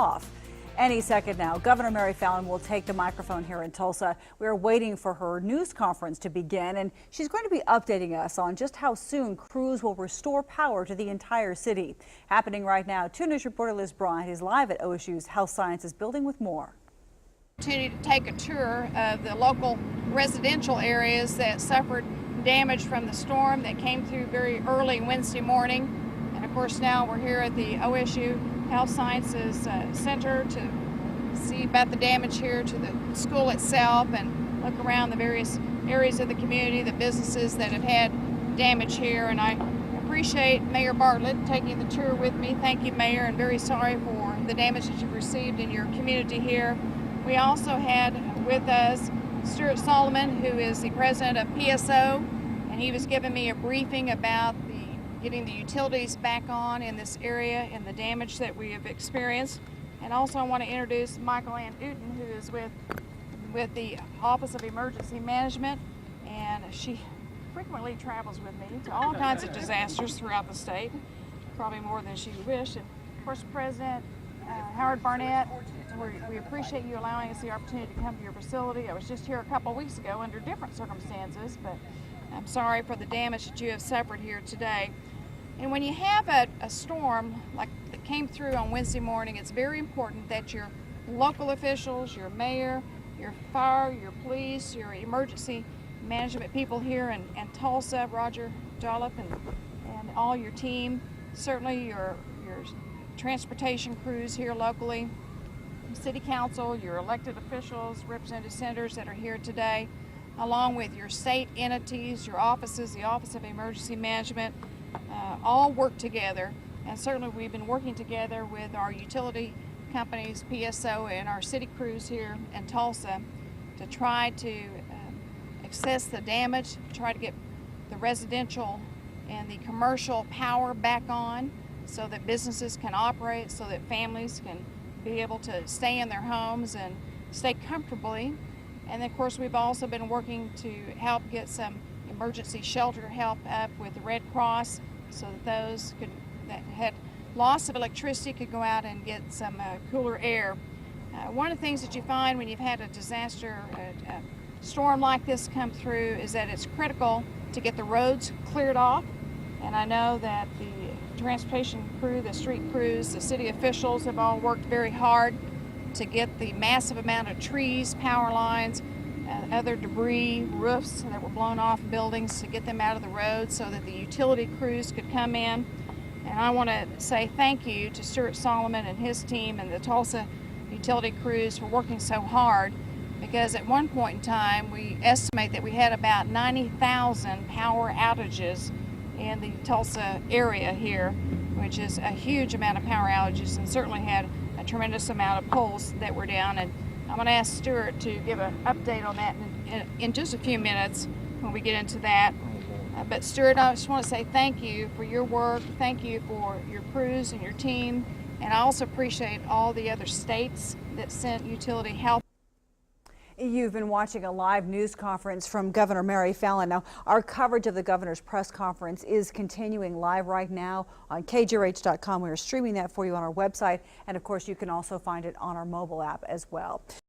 off. Any second now, Governor Mary Fallin will take the microphone here in Tulsa. We are waiting for her news conference to begin, and she's going to be updating us on just how soon crews will restore power to the entire city. Happening right now, 2 News reporter Liz Bryant is live at OSU's Health Sciences building with more. Opportunity to take a tour of the local residential areas that suffered damage from the storm that came through very early Wednesday morning. And of course now we're here at the OSU Health Sciences Center to see about the damage here to the school itself and look around the various areas of the community, the businesses that have had damage here. And I appreciate Mayor Bartlett taking the tour with me. Thank you, Mayor, and very sorry for the damage that you've received in your community here. We also had with us Stuart Solomon, who is the president of PSO, and he was giving me a briefing about getting the utilities back on in this area and the damage that we have experienced. And also I want to introduce Michael Ann Uten, who is with the Office of Emergency Management, and she frequently travels with me to all kinds of disasters throughout the state, probably more than she wished. And of course, President Howard Barnett, we appreciate you allowing us the opportunity to come to your facility. I was just here a couple weeks ago under different circumstances, but I'm sorry for the damage that you have suffered here today. And when you have a storm like that came through on Wednesday morning, it's very important that your local officials, your mayor, your fire, your police, your emergency management people here in Tulsa, Roger Jolliffe, and all your team, certainly your transportation crews here locally, city council, your elected officials, representative senators that are here today, along with your state entities, your offices, the Office of Emergency Management, all work together. And certainly we've been working together with our utility companies, PSO, and our city crews here in Tulsa to try to assess the damage, try to get the residential and the commercial power back on so that businesses can operate, so that families can be able to stay in their homes and stay comfortably. And then, of course, we've also been working to help get some emergency shelter help up with the Red Cross so that those that had loss of electricity could go out and get some cooler air. One of the things that you find when you've had a disaster, a storm like this come through, is that it's critical to get the roads cleared off. And I know that the transportation crew, the street crews, the city officials have all worked very hard to get the massive amount of trees, power lines, other debris, roofs that were blown off buildings, to get them out of the road so that the utility crews could come in. And I want to say thank you to Stuart Solomon and his team and the Tulsa utility crews for working so hard, because at one point in time we estimate that we had about 90,000 power outages in the Tulsa area here, which is a huge amount of power outages, and certainly had a tremendous amount of poles that were down. And I'm going to ask Stuart to give an update on that in just a few minutes when we get into that. But Stuart, I just want to say thank you for your work, thank you for your crews and your team, and I also appreciate all the other states that sent utility help. You've been watching a live news conference from Governor Mary Fallin. Now, our coverage of the governor's press conference is continuing live right now on KJRH.com. We are streaming that for you on our website, and of course you can also find it on our mobile app as well.